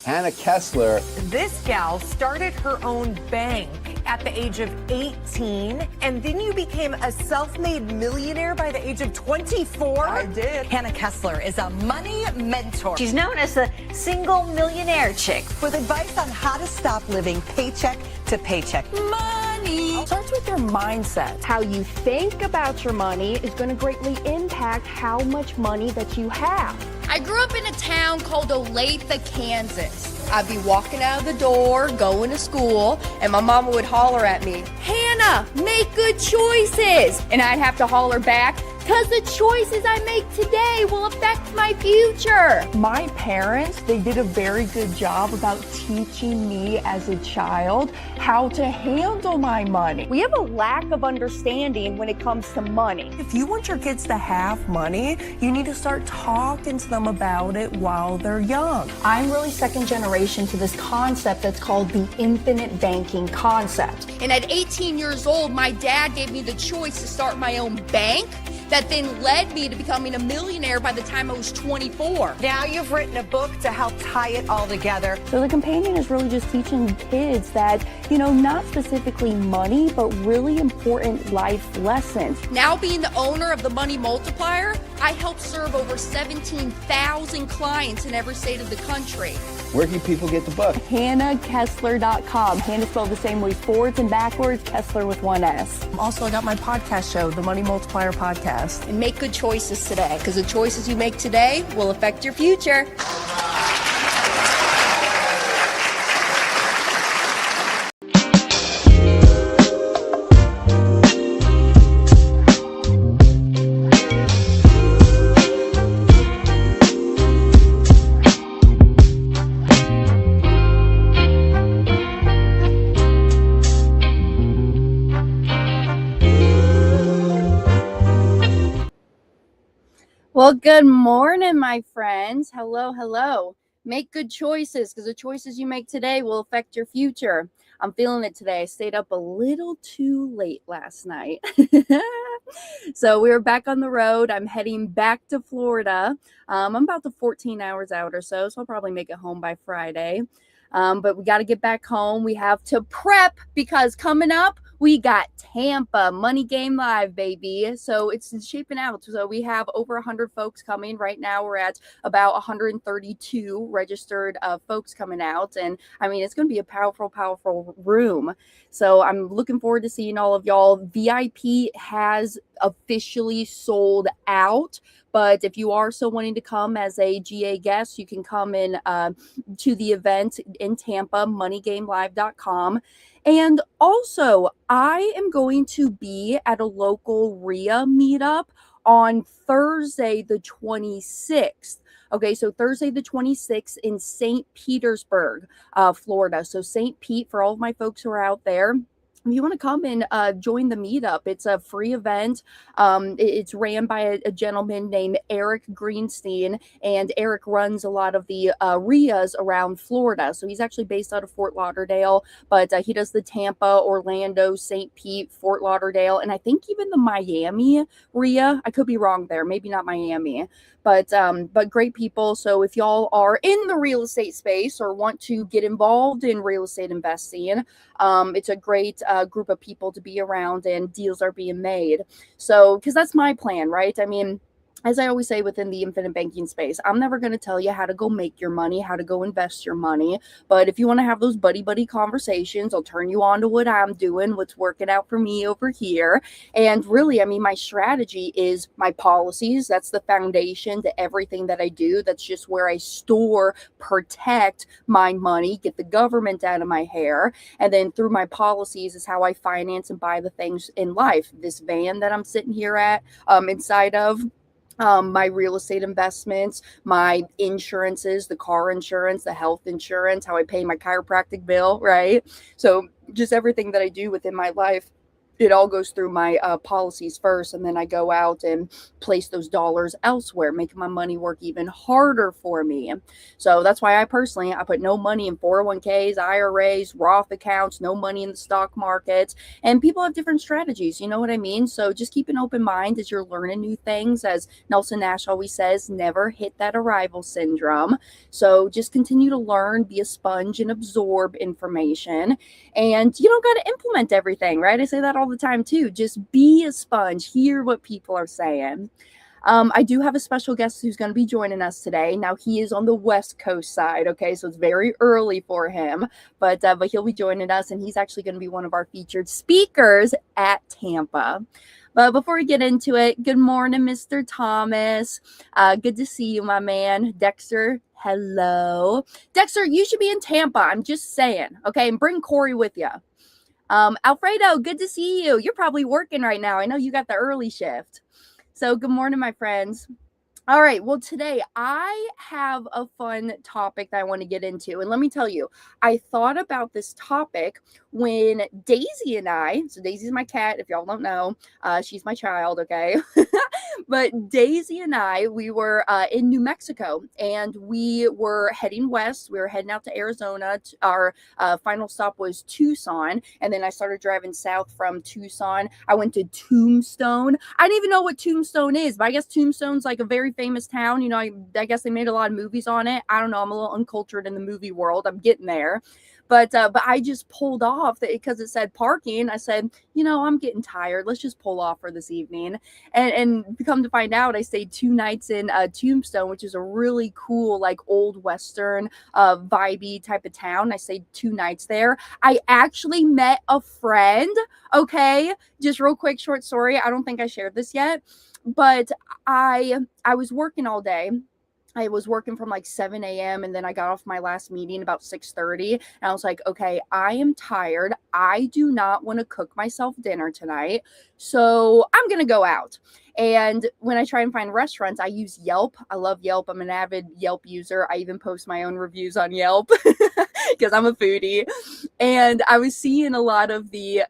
Hannah Kessler. This gal started her own bank at the age of 18, and then you became a self-made millionaire by the age of 24? I did. Hannah Kessler is a money mentor. She's known as the single millionaire chick. With advice on how to stop living paycheck to paycheck. Money. It starts with your mindset. How you think about your money is going to greatly impact how much money that you have. I grew up in a town called Olathe, Kansas. I'd be walking out of the door, going to school, and my mama would holler at me, "Hannah, make good choices." And I'd have to holler back, "Because the choices I make today will affect my future." My parents, they did a very good job about teaching me as a child how to handle my money. We have a lack of understanding when it comes to money. If you want your kids to have money, you need to start talking to them about it while they're young. I'm really second generation to this concept that's called the infinite banking concept. And at 18 years old, my dad gave me the choice to start my own bank that then led me to becoming a millionaire by the time I was 24. Now you've written a book to help tie it all together. So the companion is really just teaching kids that, not specifically money, but really important life lessons. Now being the owner of the Money Multiplier, I help serve over 17,000 clients in every state of the country. Where can people get the book? HannahKessler.com. Hannah spelled the same way forwards and backwards, Kessler with one S. Also, I got my podcast show, the Money Multiplier Podcast. And make good choices today, because the choices you make today will affect your future. Well, good morning, my friends. Hello. Make good choices, because the choices you make today will affect your future. I'm feeling it today. I stayed up a little too late last night. So we were back on the road. I'm heading back to Florida. I'm about the 14 hours out or so I'll probably make it home by Friday. But we got to get back home. We have to prep, because coming up, we got Tampa Money Game Live, baby. So it's shaping out. So we have over 100 folks coming. Right now, we're at about 132 registered folks coming out. And I mean, it's going to be a powerful room. So I'm looking forward to seeing all of y'all. VIP has officially sold out. But if you are still wanting to come as a GA guest, you can come in to the event in Tampa, moneygamelive.com. And also, I am going to be at a local RIA meetup on Thursday, the 26th. Okay, so Thursday, the 26th in St. Petersburg, Florida. So St. Pete, for all of my folks who are out there, if you want to come and join the meetup, it's a free event. It's ran by a gentleman named Eric Greenstein, and Eric runs a lot of the RIAs around Florida. So he's actually based out of Fort Lauderdale, but he does the Tampa, Orlando, St. Pete, Fort Lauderdale, and I think even the Miami RIA. I could be wrong there, maybe not Miami. But great people. So if y'all are in the real estate space or want to get involved in real estate investing, it's a great group of people to be around, and deals are being made. So, because that's my plan, right? I mean, as I always say within the infinite banking space, I'm never going to tell you how to go make your money, how to go invest your money. But if you want to have those buddy conversations, I'll turn you on to what I'm doing, what's working out for me over here. And really, I mean, my strategy is my policies. That's the foundation to everything that I do. That's just where I store, protect my money, get the government out of my hair. And then through my policies is how I finance and buy the things in life. This van that I'm sitting here at, inside of, my real estate investments, my insurances, the car insurance, the health insurance, how I pay my chiropractic bill, right? So just everything that I do within my life it all goes through my policies first, and then I go out and place those dollars elsewhere, making my money work even harder for me. So that's why I put no money in 401ks, IRAs, Roth accounts, no money in the stock market. And people have different strategies, you know what I mean? So just keep an open mind as you're learning new things. As Nelson Nash always says, never hit that arrival syndrome. So just continue to learn, be a sponge, and absorb information. And you don't got to implement everything, right? I say that all the time too. Just be a sponge, hear what people are saying. I do have a special guest who's going to be joining us today. Now, he is on the West Coast side, okay? So it's very early for him, but he'll be joining us, and he's actually going to be one of our featured speakers at Tampa. But before we get into it, good morning, Mr. Thomas. Good to see you, my man. Dexter, hello. Dexter, you should be in Tampa. I'm just saying, okay? And bring Corey with you. Alfredo, good to see you. You're probably working right now. I know you got the early shift. So good morning, my friends. All right. Well, today I have a fun topic that I want to get into. And let me tell you, I thought about this topic when Daisy and I, so Daisy's my cat, if y'all don't know, she's my child, okay? But Daisy and I, we were in New Mexico, and we were heading west. We were heading out to Arizona. Our final stop was Tucson, and then I started driving south from Tucson. I went to Tombstone. I didn't even know what Tombstone is, but I guess Tombstone's like a very famous town. You know, I guess they made a lot of movies on it. I don't know. I'm a little uncultured in the movie world. I'm getting there. But I just pulled off because it said parking. I said, you know, I'm getting tired. Let's just pull off for this evening. And come to find out, I stayed 2 nights in Tombstone, which is a really cool, like old Western vibey type of town. I stayed 2 nights there. I actually met a friend. Okay, just real quick, short story. I don't think I shared this yet, but I was working all day. I was working from like 7 a.m. and then I got off my last meeting about 6:30. And I was like, okay, I am tired. I do not want to cook myself dinner tonight. So I'm going to go out. And when I try and find restaurants, I use Yelp. I love Yelp. I'm an avid Yelp user. I even post my own reviews on Yelp because I'm a foodie. And I was seeing a lot of the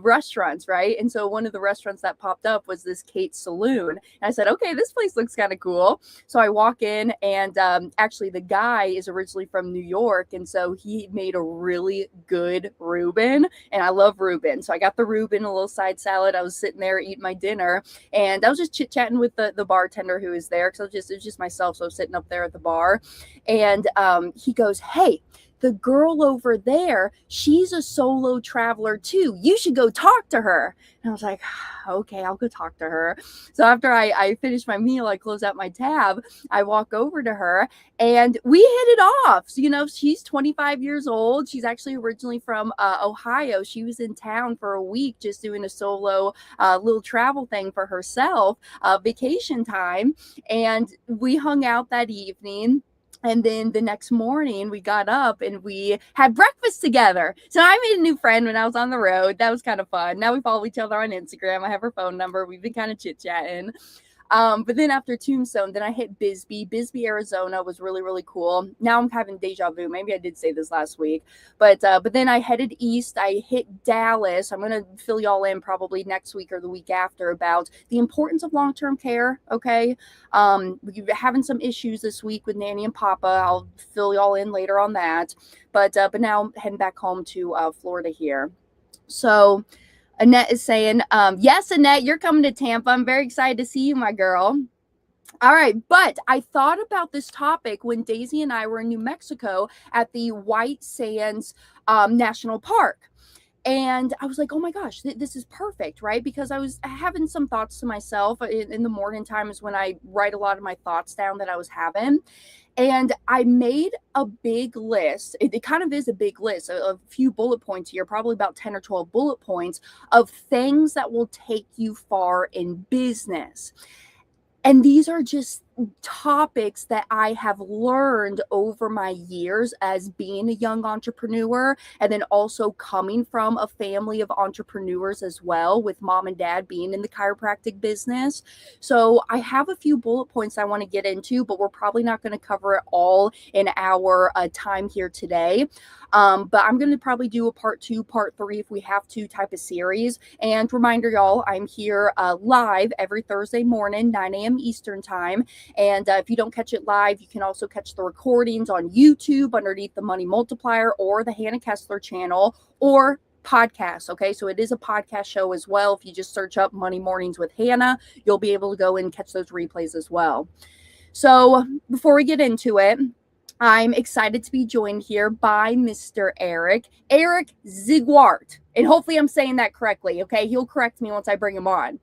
restaurants, right? And so one of the restaurants that popped up was this Kate's Saloon. And I said, okay, this place looks kind of cool. So I walk in, and actually the guy is originally from New York. And so he made a really good Reuben. And I love Reuben. So I got the Reuben, a little side salad. I was sitting there eating my dinner. And I was just chit-chatting with the bartender who was there, because it was just myself. So I was sitting up there at the bar. And he goes, hey, the girl over there, she's a solo traveler too. You should go talk to her. And I was like, okay, I'll go talk to her. So after I finish my meal, I close out my tab, I walk over to her, and we hit it off. So, you know, she's 25 years old. She's actually originally from Ohio. She was in town for a week just doing a solo little travel thing for herself, vacation time. And we hung out that evening. And then the next morning we got up and we had breakfast together. So I made a new friend when I was on the road. That was kind of fun. Now we follow each other on Instagram. I have her phone number. We've been kind of chit-chatting. But then after Tombstone, then I hit Bisbee. Bisbee, Arizona was really, really cool. Now I'm having deja vu. Maybe I did say this last week. But then I headed east. I hit Dallas. I'm going to fill y'all in probably next week or the week after about the importance of long-term care, okay? We're having some issues this week with Nanny and Papa. I'll fill y'all in later on that. But now I'm heading back home to Florida here. So Annette is saying, yes, Annette, you're coming to Tampa. I'm very excited to see you, my girl. All right. But I thought about this topic when Daisy and I were in New Mexico at the White Sands National Park. And I was like, oh my gosh, this is perfect, right? Because I was having some thoughts to myself in the morning time is when I write a lot of my thoughts down that I was having. And I made a big list. It kind of is a big list, a few bullet points here, probably about 10 or 12 bullet points of things that will take you far in business. And these are just topics that I have learned over my years as being a young entrepreneur, and then also coming from a family of entrepreneurs as well, with mom and dad being in the chiropractic business. So I have a few bullet points I want to get into, but we're probably not going to cover it all in our time here today. But I'm going to probably do a part 2, part 3 if we have to type of series. And reminder, y'all, I'm here live every Thursday morning, 9 a.m. Eastern time. And if you don't catch it live, you can also catch the recordings on YouTube underneath the Money Multiplier or the Hannah Kessler channel or podcast. Okay, so it is a podcast show as well. If you just search up Money Mornings with Hannah, you'll be able to go and catch those replays as well. So before we get into it, I'm excited to be joined here by Mr. Eric Zwigart. And hopefully I'm saying that correctly. Okay, he'll correct me once I bring him on.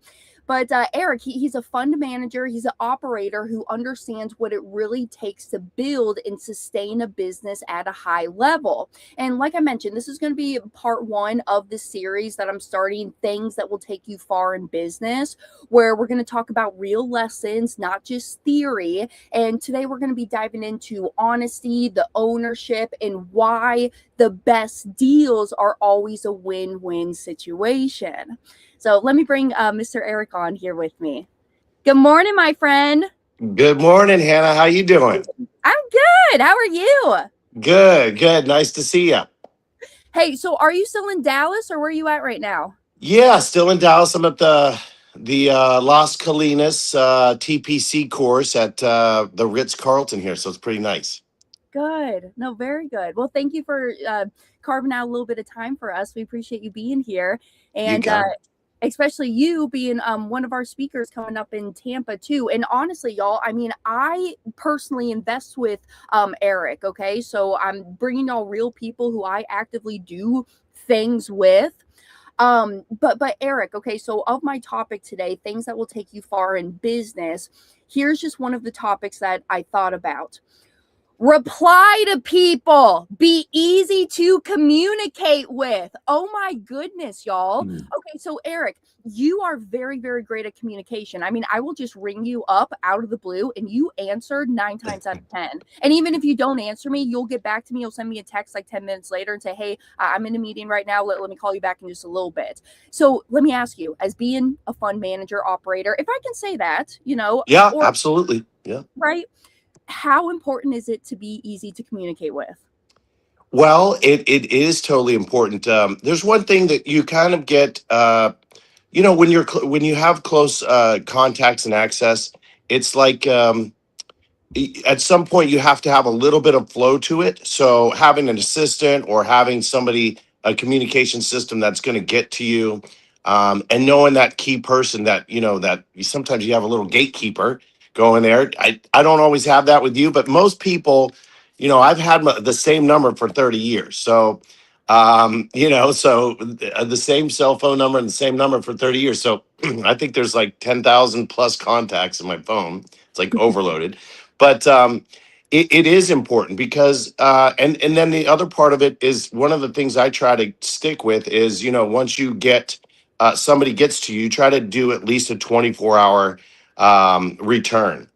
But Eric, he's a fund manager. He's an operator who understands what it really takes to build and sustain a business at a high level. And like I mentioned, this is going to be part 1 of the series that I'm starting, Things That Will Take You Far in Business, where we're going to talk about real lessons, not just theory. And today we're going to be diving into honesty, the ownership, and why the best deals are always a win-win situation. So let me bring Mr. Eric on here with me. Good morning, my friend. Good morning, Hannah. How you doing? I'm good. How are you? Good, good. Nice to see you. Hey, so are you still in Dallas or where are you at right now? Yeah, still in Dallas. I'm at the Las Colinas TPC course at the Ritz-Carlton here, so it's pretty nice. Good. No, very good. Well, thank you for carving out a little bit of time for us. We appreciate you being here. And especially you being one of our speakers coming up in Tampa too. And honestly, y'all, I mean, I personally invest with Eric. Okay, so I'm bringing y'all real people who I actively do things with. But Eric, okay, so of my topic today, things that will take you far in business, here's just one of the topics that I thought about. Reply to people. Be easy to communicate with. Oh my goodness, y'all. Okay, so Eric, you are very, very great at communication. I mean, I will just ring you up out of the blue and you answered 9 times out of 10. And even if you don't answer me, you'll get back to me. You'll send me a text like 10 minutes later and say, hey, I'm in a meeting right now. Let me call you back in just a little bit. So let me ask you, as being a fund manager operator, if I can say that, you know. Yeah, absolutely. Yeah. Right. How important is it to be easy to communicate with? Well, it is totally important. There's one thing that you kind of get, when you have close contacts and access, it's like at some point you have to have a little bit of flow to it. So having an assistant or having somebody, a communication system that's going to get to you, and knowing that key person that, that sometimes you have a little gatekeeper going there. I don't always have that with you, but most people, I've had the same number for 30 years. So, the same cell phone number and the same number for 30 years. So I think there's like 10,000 plus contacts in my phone. It's like overloaded. But it is important because, and then the other part of it is one of the things I try to stick with is, once you get, somebody gets to you, try to do at least a 24-hour return.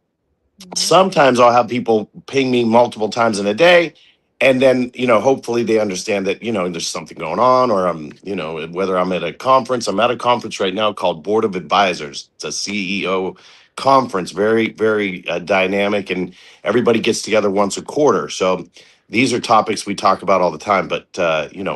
Sometimes I'll have people ping me multiple times in a day. And then, hopefully they understand that, there's something going on, or whether I'm at a conference. I'm at a conference right now called Board of Advisors. It's a CEO conference, very, very dynamic, and everybody gets together once a quarter. So these are topics we talk about all the time, but,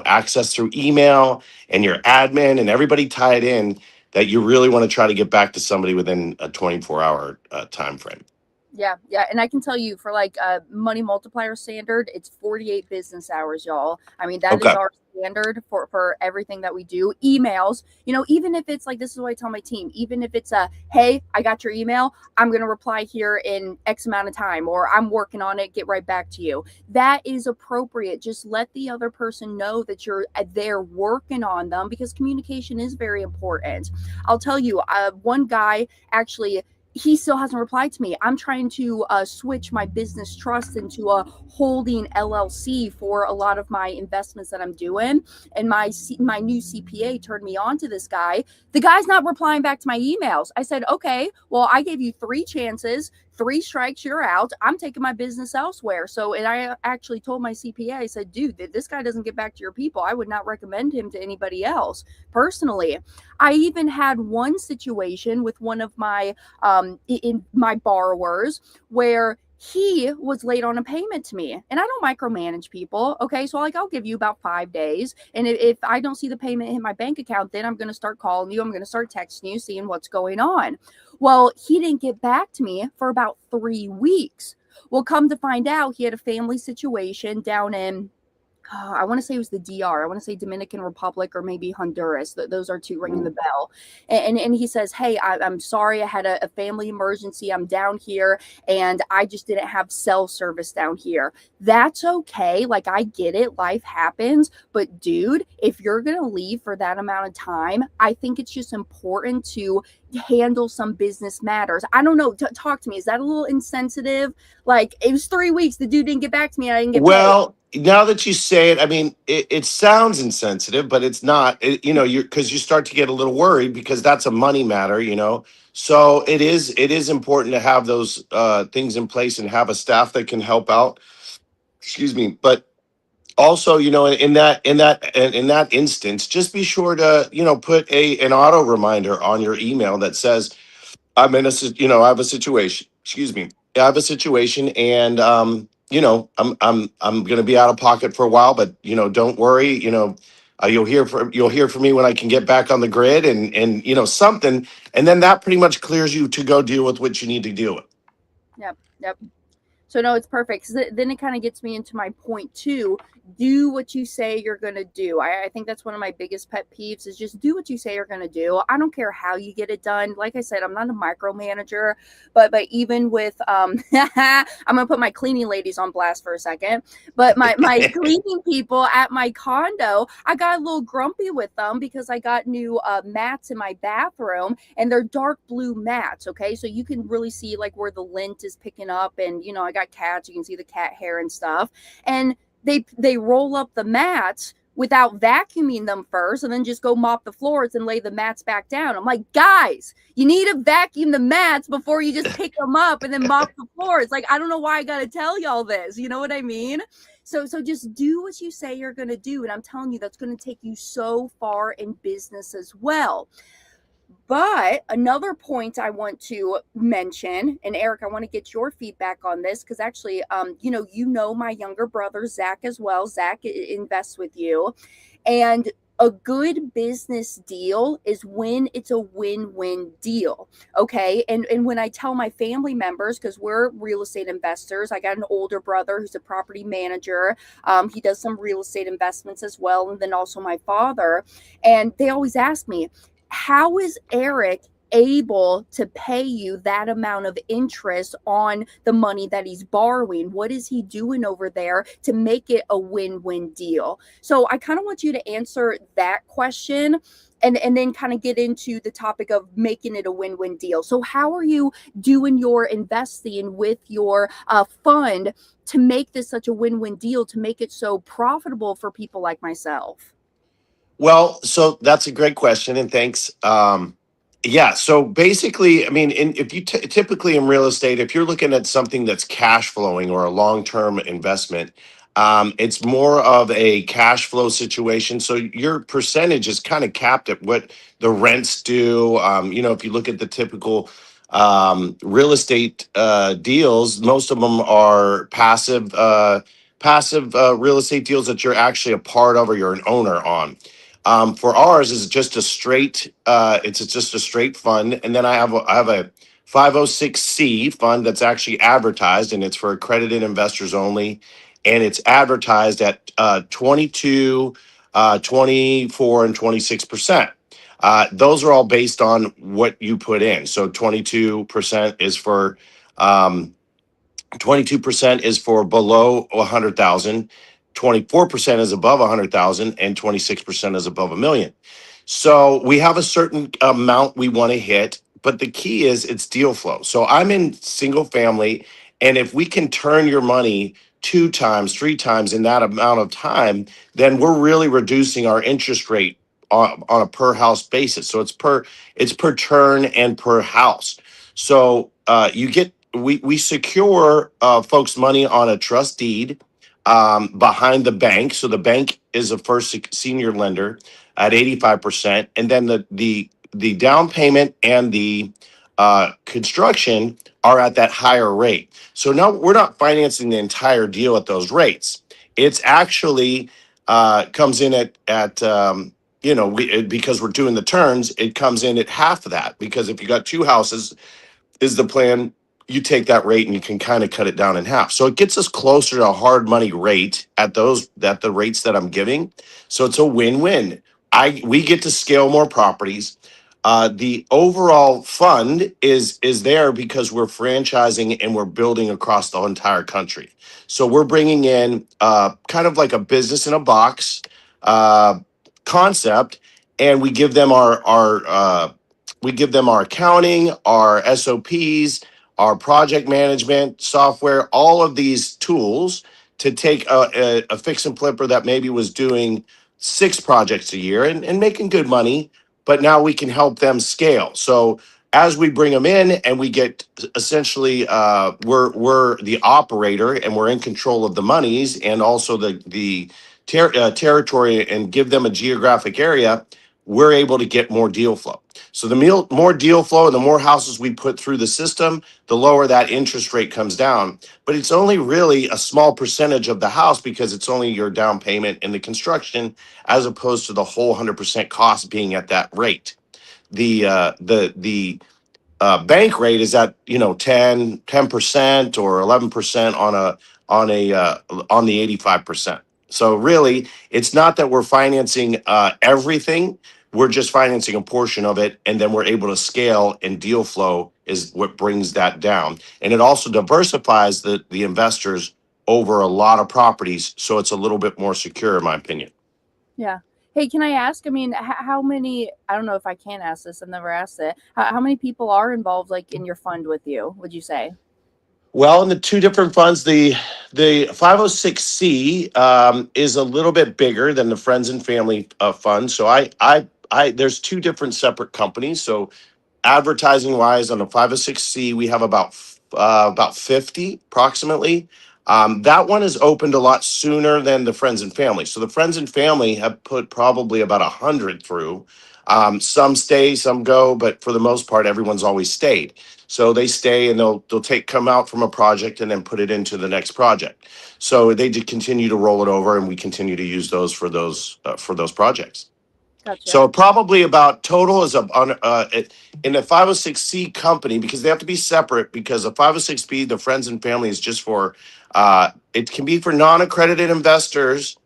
access through email and your admin and everybody tied in, that you really want to try to get back to somebody within a 24-hour time frame. Yeah. And I can tell you for like a money multiplier standard, it's 48 business hours, y'all. I mean, that is our standard for everything that we do. Emails, even if it's like, this is what I tell my team, even if it's hey, I got your email, I'm going to reply here in X amount of time, or I'm working on it, get right back to you. That is appropriate. Just let the other person know that you're there working on them, because communication is very important. I'll tell you, one guy actually, he still hasn't replied to me. I'm trying to switch my business trust into a holding LLC for a lot of my investments that I'm doing. And my new CPA turned me on to this guy. The guy's not replying back to my emails. I said, okay, well, I gave you 3 chances, 3 strikes, you're out. I'm taking my business elsewhere. So, and I actually told my CPA, I said, dude, this guy doesn't get back to your people. I would not recommend him to anybody else personally. I even had one situation with one of my in my borrowers where he was late on a payment to me, and I don't micromanage people. Okay. So like, I'll give you about 5 days. And if I don't see the payment hit my bank account, then I'm going to start calling you. I'm going to start texting you, seeing what's going on. Well, he didn't get back to me for about 3 weeks. Well, come to find out, he had a family situation down in, I want to say it was the DR. I want to say Dominican Republic or maybe Honduras. Those are 2 ringing the bell. And he says, hey, I'm sorry. I had a family emergency. I'm down here and I just didn't have cell service down here. That's okay. Like, I get it. Life happens. But dude, if you're going to leave for that amount of time, I think it's just important to handle some business matters. I don't know. Talk to me. Is that a little insensitive? Like, it was 3 weeks. The dude didn't get back to me and I didn't get paid. Well, now that you say it, I mean, it sounds insensitive, but it's not. You're because you start to get a little worried because that's a money matter. So it is important to have those things in place and have a staff that can help out. Excuse me, but also, in that instance, just be sure to put an auto reminder on your email that says, I have a situation. Excuse me. I have a situation, and I'm going to be out of pocket for a while, but don't worry. You'll hear from me when I can get back on the grid, and something, and then that pretty much clears you to go deal with what you need to deal with. Yep. So no, it's perfect. So then it kind of gets me into my point too. Do what you say you're going to do. I think that's one of my biggest pet peeves is just do what you say you're going to do. I don't care how you get it done. Like I said, I'm not a micromanager, but even with, I'm going to put my cleaning ladies on blast for a second, but my cleaning people at my condo, I got a little grumpy with them because I got new mats in my bathroom and they're dark blue mats. Okay. So you can really see like where the lint is picking up and, I got cats, you can see the cat hair and stuff. And they roll up the mats without vacuuming them first and then just go mop the floors and lay the mats back down. I'm like, guys, you need to vacuum the mats before you just pick them up and then mop the floors. Like, I don't know why I got to tell y'all this. You know what I mean? So just do what you say you're going to do. And I'm telling you, that's going to take you so far in business as well. But another point I want to mention, and Eric, I want to get your feedback on this because actually, my younger brother, Zach, as well. Zach invests with you. And a good business deal is when it's a win-win deal. Okay. And when I tell my family members, because we're real estate investors, I got an older brother who's a property manager. He does some real estate investments as well. And then also my father. And they always ask me, how is Eric able to pay you that amount of interest on the money that he's borrowing? What is he doing over there to make it a win-win deal? So I kind of want you to answer that question and then kind of get into the topic of making it a win-win deal. So how are you doing your investing with your fund to make this such a win-win deal, to make it so profitable for people like myself? Well, so that's a great question, and thanks. Yeah, so basically, I mean, if you typically in real estate, if you're looking at something that's cash flowing or a long-term investment, it's more of a cash flow situation. So your percentage is kind of capped at what the rents do. If you look at the typical real estate deals, most of them are passive real estate deals that you're actually a part of or you're an owner on. For ours is just a straight it's just a straight fund, and then I have a 506c fund that's actually advertised, and it's for accredited investors only, and it's advertised at 22, 24, and 26%. Those are all based on what you put in. So 22% is for 22% is for below 100,000, 24% is above 100,000, and 26% is above a million. So we have a certain amount we want to hit, but the key is it's deal flow. So I'm in single family, and if we can turn your money 2 times, 3 times in that amount of time, then we're really reducing our interest rate on a per house basis. So it's per turn and per house. So you get we secure folks' money on a trust deed behind the bank. So the bank is a first senior lender at 85%, and then the down payment and the construction are at that higher rate. So now we're not financing the entire deal at those rates. It's actually comes in at because we're doing the turns, it comes in at half of that. Because if you got two houses, is the plan, you take that rate and you can kind of cut it down in half. So it gets us closer to a hard money rate at the rates that I'm giving. So it's a win-win. We get to scale more properties. The overall fund is there because we're franchising and we're building across the entire country. So we're bringing in kind of like a business in a box uh, concept, and we give them our accounting, our SOPs, our project management software, all of these tools to take a fix and flipper that maybe was doing 6 projects a year and making good money, but now we can help them scale. So as we bring them in and we get essentially, we're the operator and we're in control of the monies and also the territory, and give them a geographic area, we're able to get more deal flow. So the more deal flow and the more houses we put through the system, the lower that interest rate comes down. But it's only really a small percentage of the house because it's only your down payment and the construction, as opposed to the whole 100% cost being at that rate. The bank rate is at 10% or 11% on the 85%. So really, it's not that we're financing everything. We're just financing a portion of it, and then we're able to scale, and deal flow is what brings that down. And it also diversifies the investors over a lot of properties, so it's a little bit more secure, in my opinion. Yeah. Hey, can I ask? I mean, how many? I don't know if I can ask this. I've never asked it. How many people are involved, like in your fund with you? Would you say? Well, in the two different funds, the 506c is a little bit bigger than the Friends and Family fund. So I there's two different separate companies. So advertising wise, on the 506c, we have about 50 approximately. That one is opened a lot sooner than the Friends and Family. So the Friends and Family have put probably about 100 through. Some stay, some go, but for the most part, everyone's always stayed. So they stay and they'll come out from a project and then put it into the next project. So they continue to roll it over, and we continue to use those for those projects. Gotcha. So probably about total is in the 506c company, because they have to be separate, because the 506b, the Friends and Family, is just for it can be for non-accredited investors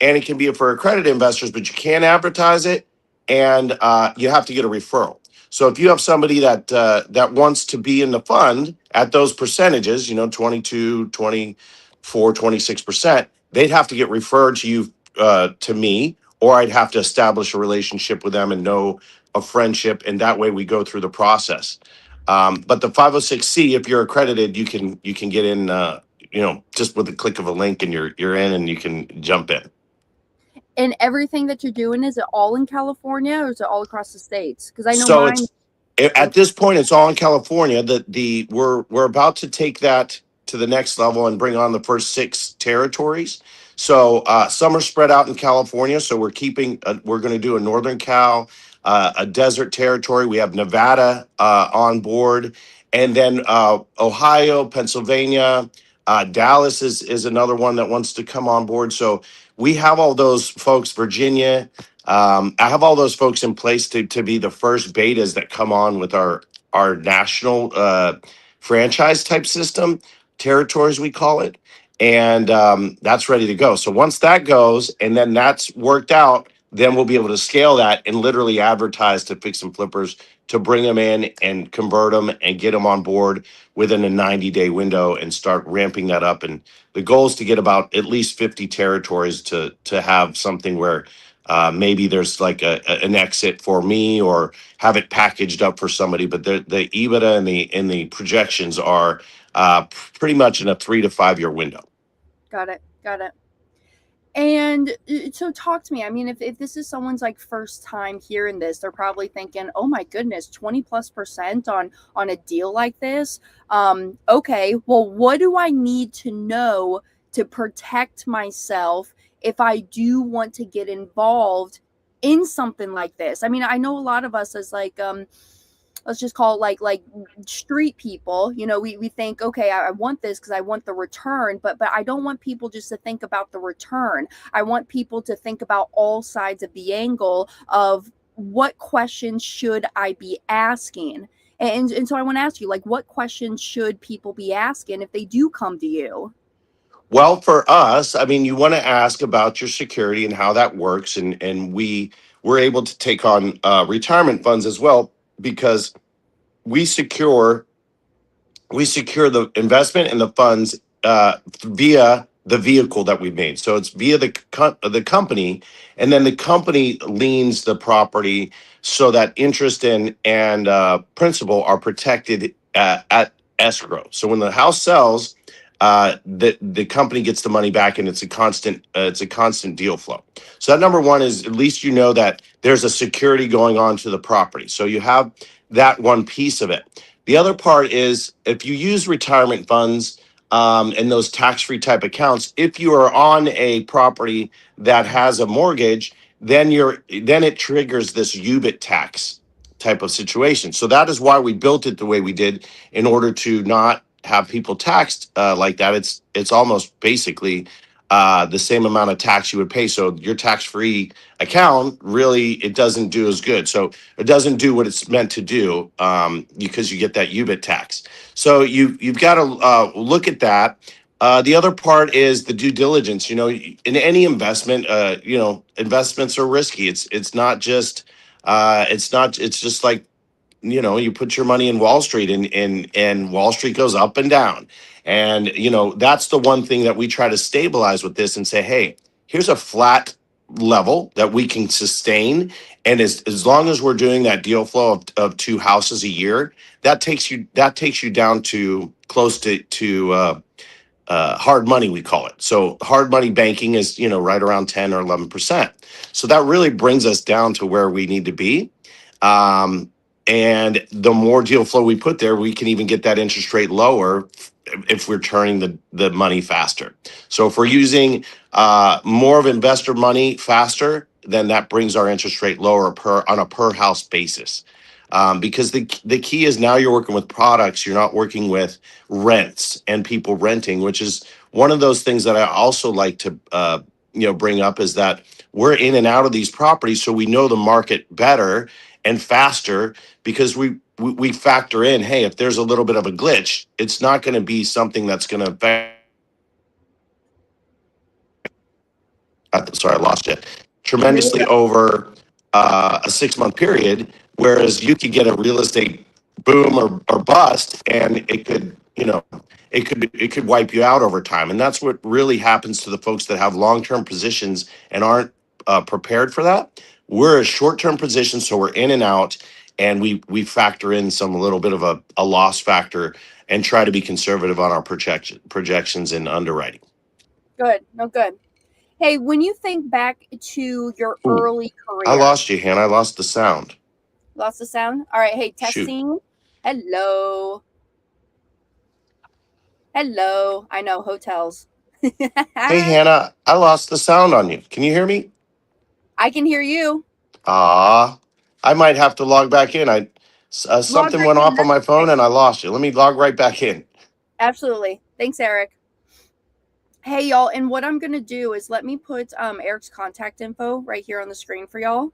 and it can be for accredited investors, but you can't advertise it, and you have to get a referral. So if you have somebody that wants to be in the fund at those percentages, 22, 24, 26%, they'd have to get referred to you, to me, or I'd have to establish a relationship with them and know a friendship, and that way we go through the process. But the 506c, if you're accredited, you can get in, just with the click of a link, and you're in, and you can jump in. And everything that you're doing, is it all in California or is it all across the states? Because I know So mine. at this point, it's all in California. We're about to take that to the next level and bring on the first 6 territories. So some are spread out in California. So we're going to do a Northern Cal, a desert territory. We have Nevada on board, and then Ohio, Pennsylvania, Dallas is another one that wants to come on board. So we have all those folks, Virginia. I have all those folks in place to be the first betas that come on with our national franchise type system, territories we call it, and that's ready to go. So once that goes and then that's worked out, then we'll be able to scale that and literally advertise to fix and flippers to bring them in and convert them and get them on board within a 90-day window and start ramping that up. And the goal is to get about at least 50 territories to have something where maybe there's like an exit for me, or have it packaged up for somebody. But the EBITDA and the projections are pretty much in a 3 to 5 year window. Got it. And so talk to me. I mean, if this is someone's like first time hearing this, they're probably thinking, oh my goodness, 20+% on a deal like this. Okay, well, what do I need to know to protect myself if I do want to get involved in something like this? I mean, I know a lot of us as like let's just call it like street people, you know, we think, okay, I want this because I want the return, but I don't want people just to think about the return. I want people to think about all sides of the angle of what questions should I be asking. And so I want to ask you, like, what questions should people be asking if they do come to you? Well, for us, I mean, you want to ask about your security and how that works, and we're able to take on retirement funds as well because we secure we secure the investment and the funds via the vehicle that we made. So it's via the company, and then the company liens the property so that interest and principal are protected at escrow. So when the house sells, the company gets the money back, and it's a constant deal flow. So that number one is at least you know that there's a security going on to the property. So you have that one piece of it. The other part is if you use retirement funds and those tax-free type accounts, if you are on a property that has a mortgage, then it triggers this UBIT tax type of situation. So that is why we built it the way we did in order to not have people taxed like that. It's almost basically the same amount of tax you would pay. So your tax-free account really it doesn't do as good. So it doesn't do what it's meant to do because you get that UBIT tax. So you've got to look at that. The other part is the due diligence. You know, in any investment, investments are risky. It's just like you put your money in Wall Street and Wall Street goes up and down. And, that's the one thing that we try to stabilize with this and say, hey, here's a flat level that we can sustain. And as long as we're doing that deal flow of two houses a year, that takes you down to close to hard money, we call it. So hard money banking is, right around 10 or 11%. So that really brings us down to where we need to be. And the more deal flow we put there, we can even get that interest rate lower if we're turning the money faster. So if we're using more of investor money faster, then that brings our interest rate lower on a per house basis. Because the key is now you're working with products, you're not working with rents and people renting, which is one of those things that I also like to bring up is that we're in and out of these properties, so we know the market better and faster because we factor in, hey, if there's a little bit of a glitch, it's not going to be something that's going to affect. Sorry, I lost you. Tremendously over a 6-month period, whereas you could get a real estate boom or bust, and it could wipe you out over time. And that's what really happens to the folks that have long-term positions and aren't prepared for that. We're a short-term position, so we're in and out, and we factor in some little bit of a loss factor and try to be conservative on our projections and underwriting. Good. No, good. Hey, when you think back to your Ooh, early career. I lost you, Hannah. I lost the sound. Lost the sound? All right. Hey, testing. Shoot. Hello. Hello. I know, hotels. Hey, Hannah, I lost the sound on you. Can you hear me? I can hear you. I might have to log back in. Something back went in, off on that's my phone okay. and I lost you. Let me log right back in. Absolutely. Thanks, Eric. Hey, y'all. And what I'm going to do is let me put Eric's contact info right here on the screen for y'all.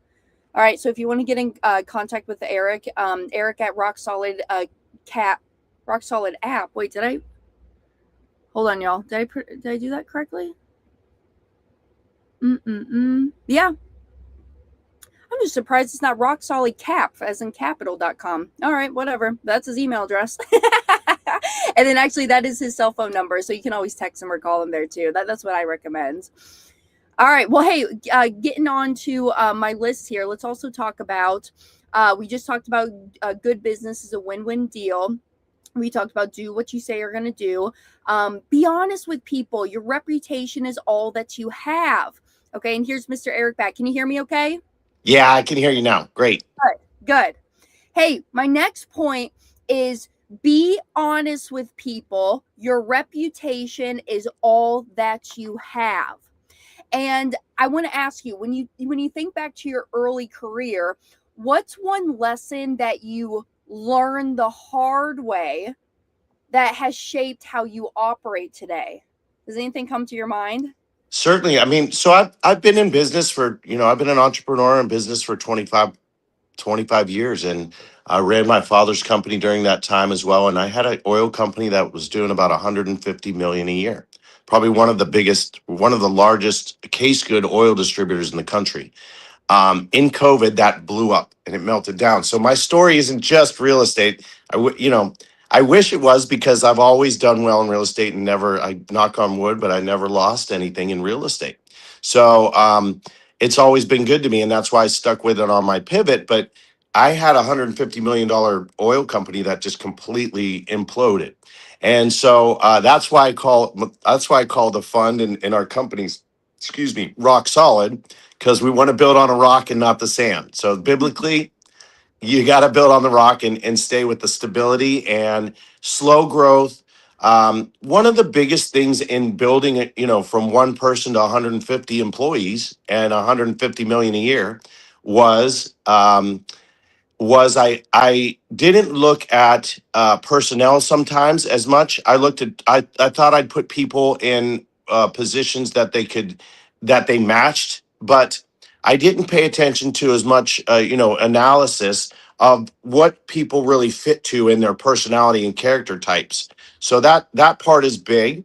All right. So if you want to get in contact with Eric, Eric at Rock Solid app. Wait, hold on, y'all. Did I do that correctly? Yeah. I'm just surprised it's not Rock Solid Cap, as in capital.com. All right, whatever. That's his email address. And then actually that is his cell phone number, so you can always text him or call him there too. That's what I recommend. All right. Well, hey, getting on to my list here. Let's also talk about, we just talked about good business is a win-win deal. We talked about do what you say you're going to do. Be honest with people. Your reputation is all that you have. Okay. And here's Mr. Eric back. Can you hear me okay? Yeah, I can hear you now. Great. Good. Hey, my next point is be honest with people. Your reputation is all that you have. And I want to ask you, when you think back to your early career, what's one lesson that you learned the hard way that has shaped how you operate today? Does anything come to your mind? Certainly. I mean, so I've been in business for, I've been an entrepreneur in business for 25 years, and I ran my father's company during that time as well. And I had an oil company that was doing about 150 million a year. Probably one of the largest case good oil distributors in the country. In COVID, that blew up and it melted down. So my story isn't just real estate. I wish it was, because I've always done well in real estate and never, I knock on wood, but I never lost anything in real estate. So it's always been good to me, and that's why I stuck with it on my pivot. But I had a $150 million oil company that just completely imploded, and so that's why I call the fund in our companies, excuse me, rock solid, because we want to build on a rock and not the sand. So biblically, you got to build on the rock and stay with the stability and slow growth. One of the biggest things in building it, from one person to 150 employees and 150 million a year was I didn't look at personnel sometimes as much. I thought I'd put people in positions that they matched, but I didn't pay attention to as much analysis of what people really fit to in their personality and character types. So that part is big.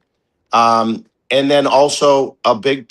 And then also a big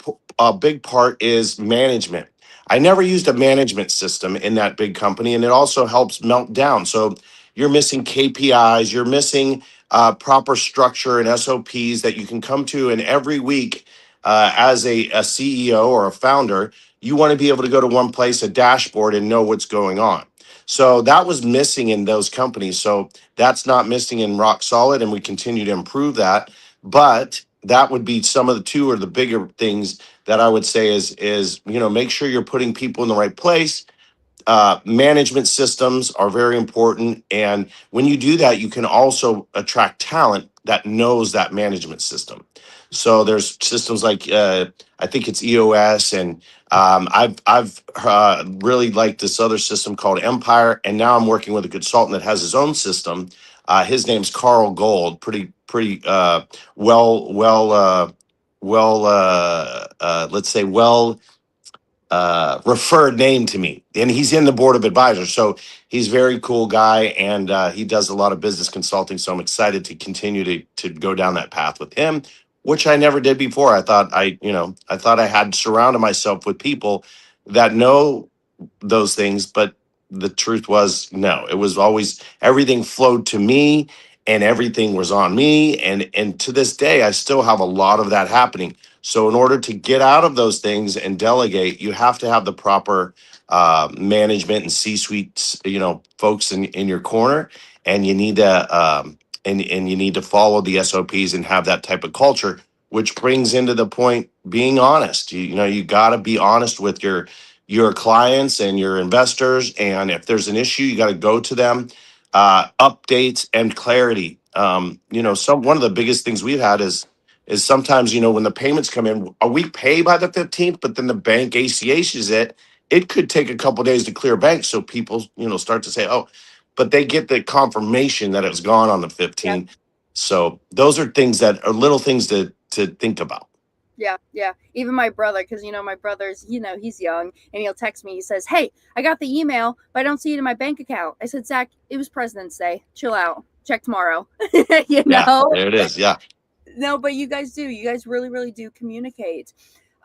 part is management. I never used a management system in that big company, and it also helps melt down. So you're missing KPIs, you're missing proper structure and SOPs that you can come to. And every week, as a CEO or a founder, you want to be able to go to one place, a dashboard, and know what's going on. So that was missing in those companies. So that's not missing in Rock Solid, and we continue to improve that. But that would be some of the two or the bigger things that I would say is make sure you're putting people in the right place. Management systems are very important, and when you do that, you can also attract talent that knows that management system. So there's systems like I think it's EOS, and I've really liked this other system called Empire, and now I'm working with a consultant that has his own system. His name's Carl Gold. Pretty let's say referred name to me, and he's in the board of advisors. So he's a very cool guy, and he does a lot of business consulting. So I'm excited to continue to go down that path with him, which I never did before. I thought I had surrounded myself with people that know those things, but the truth was no. It was always everything flowed to me, and everything was on me, and to this day I still have a lot of that happening. So in order to get out of those things and delegate, you have to have the proper management and C-suite, folks in your corner, and you need to and you need to follow the SOPs and have that type of culture, which brings into the point being honest. You got to be honest with your clients and your investors, and if there's an issue, you got to go to them. Updates and clarity. One of the biggest things we've had is sometimes, when the payments come in, we pay by the 15th, but then the bank ACHs it. It could take a couple days to clear bank. So people, start to say, oh, but they get the confirmation that it's gone on the 15th. So those are things that are little things to think about. Yeah. Even my brother, because my brother's, he's young, and he'll text me. He says, "Hey, I got the email, but I don't see it in my bank account." I said, "Zach, it was President's Day. Chill out. Check tomorrow." Yeah, there it is. Yeah. No, but you guys do. You guys really, really do communicate.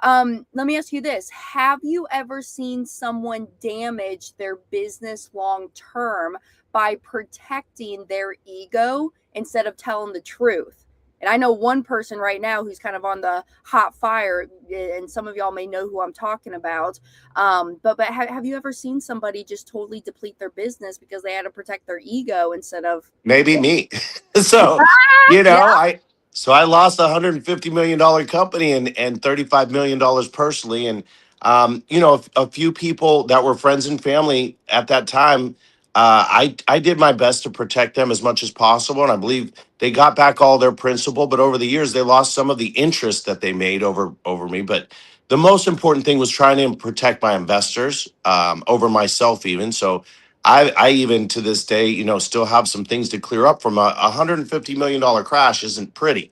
Let me ask you this. Have you ever seen someone damage their business long term by protecting their ego instead of telling the truth? And I know one person right now who's kind of on the hot fire, and some of y'all may know who I'm talking about. But have you ever seen somebody just totally deplete their business because they had to protect their ego instead of? Maybe me. So, you Yeah. know, I lost a $150 million company and $35 million personally. And you know, a few people that were friends and family at that time, I did my best to protect them as much as possible. And I believe they got back all their principal, but over the years they lost some of the interest that they made over me. But the most important thing was trying to protect my investors over myself even. So I even to this day, you know, still have some things to clear up from a $150 million crash isn't pretty.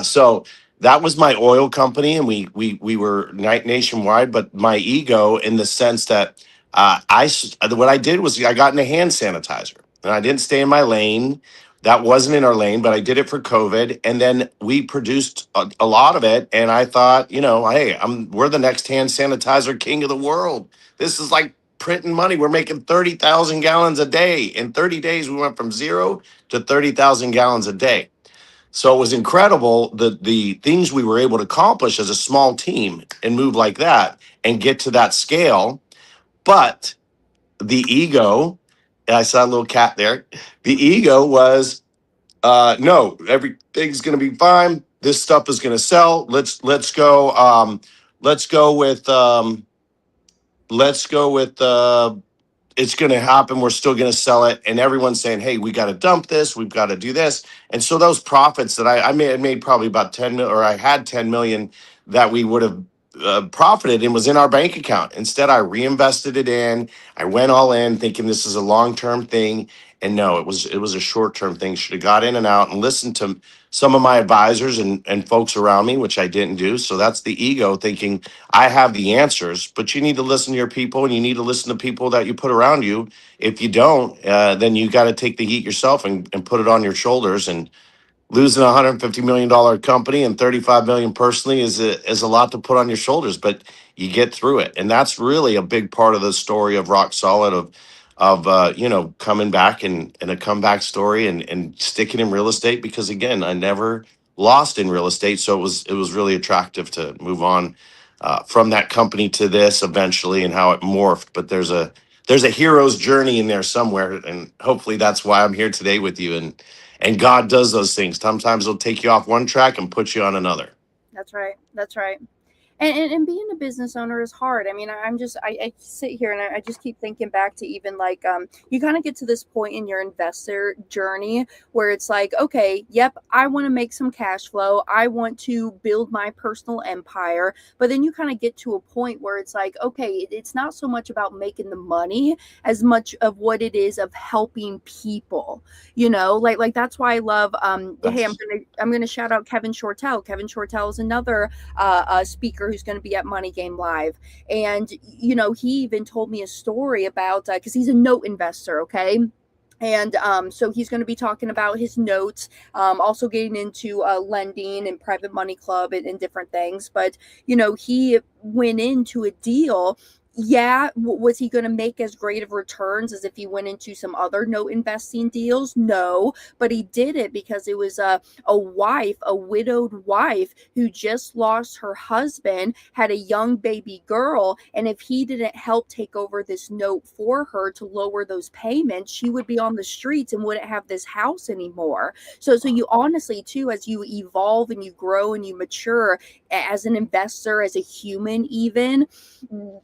So that was my oil company, and we were nationwide. But my ego, in the sense that what I did was I got into hand sanitizer, and I didn't stay in my lane. That wasn't in our lane, but I did it for COVID, and then we produced a lot of it. And I thought, you know, hey, we're the next hand sanitizer king of the world. This is like printing money. We're making 30,000 gallons a day. In 30 days, we went from 0 to 30,000 gallons a day. So it was incredible the things we were able to accomplish as a small team and move like that and get to that scale. But the ego, and I saw a little cat there. The ego was no, everything's gonna be fine. This stuff is gonna sell. Let's go. Let's go with let's go with it's going to happen. We're still going to sell it. And everyone's saying, hey, we got to dump this. We've got to do this. And so those profits that I made probably about 10 million, or I had 10 million that we would have profited and was in our bank account. Instead, I reinvested it in. I went all in thinking this is a long-term thing. And no, it was a short-term thing. Should have got in and out and listened to some of my advisors and folks around me, which I didn't do. So that's the ego thinking I have the answers, but you need to listen to your people, and you need to listen to people that you put around you. If you don't, then you got to take the heat yourself and put it on your shoulders. And losing a $150 million company and 35 million personally is a lot to put on your shoulders, but you get through it. And that's really a big part of the story of Rock Solid, of you know, coming back and a comeback story and sticking in real estate, because again, I never lost in real estate. So it was really attractive to move on from that company to this eventually, and how it morphed. But there's a hero's journey in there somewhere, and hopefully that's why I'm here today with you. And God does those things. Sometimes he'll take you off one track and put you on another. That's right. That's right. And being a business owner is hard. I mean, I sit here and I just keep thinking back to even like you kind of get to this point in your investor journey where it's like, okay, yep, I want to make some cash flow. I want to build my personal empire. But then you kind of get to a point where it's like, okay, it's not so much about making the money as much of what it is of helping people. You know, like that's why I love hey, I'm gonna shout out Kevin Shortell. Kevin Shortell is another speaker who's going to be at Money Game Live. And, you know, he even told me a story about, because he's a note investor, okay? And so he's going to be talking about his notes, also getting into lending and private money club and different things. But, you know, he went into a deal. Yeah, was he going to make as great of returns as if he went into some other note investing deals? No, but he did it because it was a wife, a widowed wife who just lost her husband, had a young baby girl, and if he didn't help take over this note for her to lower those payments, she would be on the streets and wouldn't have this house anymore. So you honestly too, as you evolve and you grow and you mature as an investor, as a human, even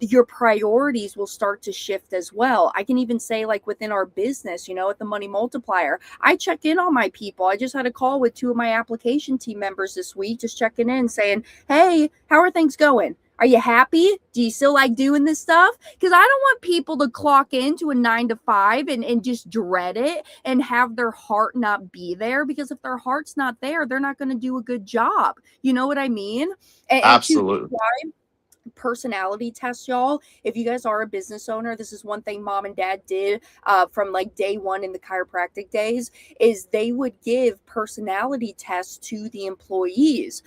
your priorities will start to shift as well. I can even say, like within our business, you know, at the Money Multiplier, I check in on my people. I just had a call with 2 of my application team members this week, just checking in, saying, hey, how are things going? Are you happy? Do you still like doing this stuff? Because I don't want people to clock into a 9 to 5 and just dread it and have their heart not be there, because if their heart's not there, they're not going to do a good job. You know what I mean? And Absolutely. personality test, y'all. If you guys are a business owner, this is one thing mom and dad did from like day one in the chiropractic days, is they would give personality tests to the employees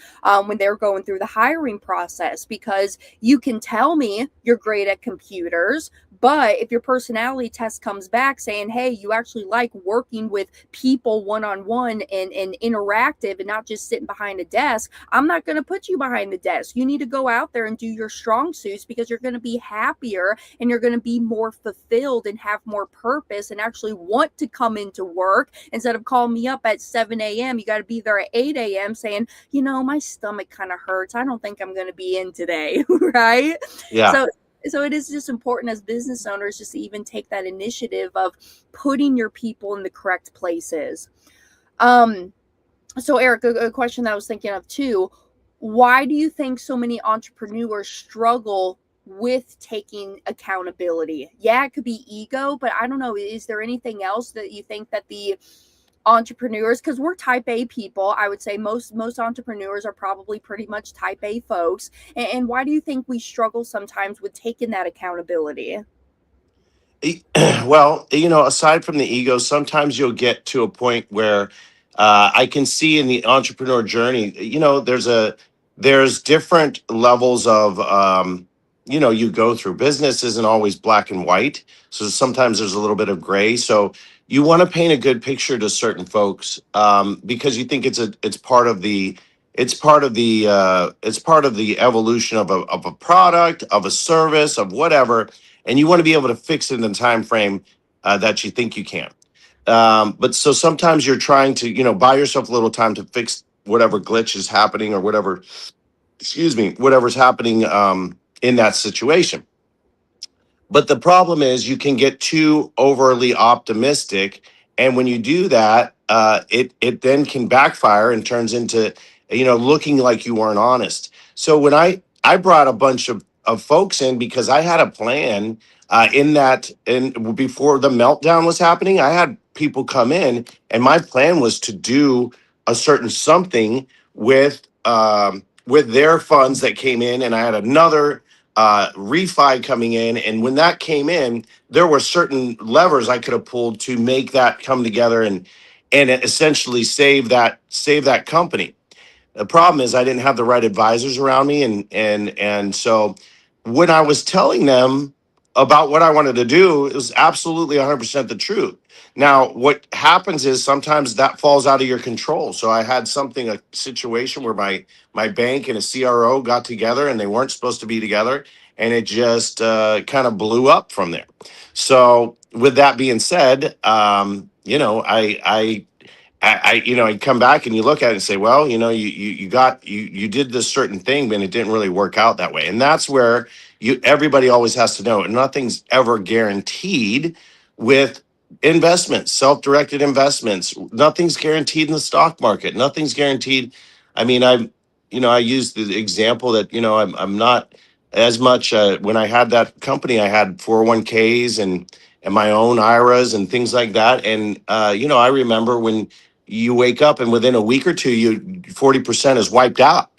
when they're going through the hiring process, because you can tell me you're great at computers, but if your personality test comes back saying, hey, you actually like working with people one-on-one and interactive and not just sitting behind a desk, I'm not going to put you behind the desk. You need to go out there and do your strong suits, because you're going to be happier and you're going to be more fulfilled and have more purpose and actually want to come into work. Instead of calling me up at 7 a.m., you got to be there at 8 a.m. saying, you know, my stomach kind of hurts. I don't think I'm going to be in today, right? Yeah. So it is just important as business owners just to even take that initiative of putting your people in the correct places. So Eric, a question that I was thinking of too, why do you think so many entrepreneurs struggle with taking accountability? Yeah, it could be ego, but I don't know, is there anything else that you think that the entrepreneurs, because we're type A people, I would say most entrepreneurs are probably pretty much type A folks, and why do you think we struggle sometimes with taking that accountability? Well, aside from the ego, sometimes you'll get to a point where I can see in the entrepreneur journey, there's different levels of you go through. Business isn't always black and white, so sometimes there's a little bit of gray. So you want to paint a good picture to certain folks because you think it's part of the evolution of a product, of a service, of whatever, and you want to be able to fix it in the time frame that you think you can. But so sometimes you're trying to, buy yourself a little time to fix whatever glitch is happening or whatever, whatever's happening in that situation. But the problem is you can get too overly optimistic, and when you do that, it then can backfire and turns into looking like you weren't honest. So when I brought a bunch of folks in because I had a plan in that, and before the meltdown was happening, I had people come in, and my plan was to do a certain something with their funds that came in, and I had another refi coming in, and when that came in, there were certain levers I could have pulled to make that come together and essentially save that company. The problem is I didn't have the right advisors around me, and so when I was telling them about what I wanted to do, it was absolutely 100% the truth. Now, what happens is sometimes that falls out of your control. So I had a situation where my bank and a CRO got together, and they weren't supposed to be together, and it just kind of blew up from there. So with that being said, I come back and you look at it and say, well, you did this certain thing, but it didn't really work out that way. And that's where everybody always has to know, nothing's ever guaranteed with investments, self-directed investments. Nothing's guaranteed in the stock market. Nothing's guaranteed. I mean, I use the example that, I'm not as much, when I had that company, I had 401ks and my own IRAs and things like that. And, I remember when you wake up and within a week or two, 40% is wiped out.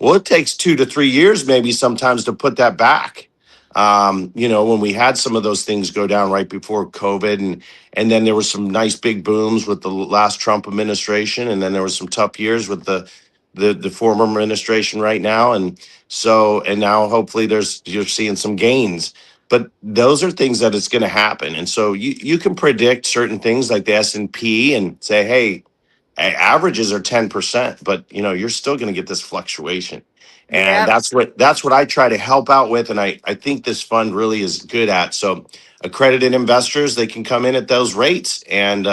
Well, it takes 2 to 3 years, maybe sometimes, to put that back. When we had some of those things go down right before COVID, and then there was some nice big booms with the last Trump administration, and then there was some tough years with the former administration right now, and now hopefully you're seeing some gains. But those are things that it's going to happen, and so you can predict certain things like the S&P and say, hey, averages are 10%, but you're still going to get this fluctuation. And Yep. that's what I try to help out with. And I think this fund really is good at. So accredited investors, they can come in at those rates, and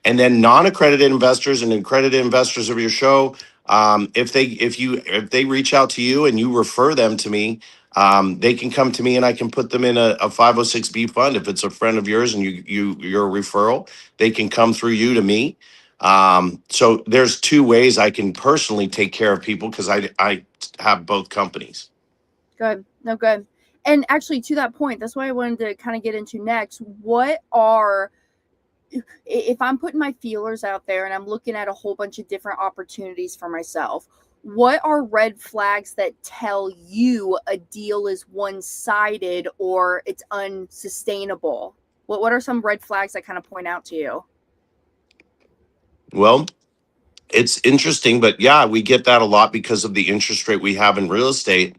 then non-accredited investors and accredited investors of your show, if they reach out to you and you refer them to me, they can come to me and I can put them in a 506B fund. If it's a friend of yours and you're a referral, they can come through you to me. So there's two ways I can personally take care of people because I have both companies. Good. No, good. And actually, to that point, that's what I wanted to kind of get into next. What are, if I'm putting my feelers out there and I'm looking at a whole bunch of different opportunities for myself, what are red flags that tell you a deal is one-sided or it's unsustainable? What are some red flags that kind of point out to you? Well, it's interesting, but yeah, we get that a lot because of the interest rate we have in real estate.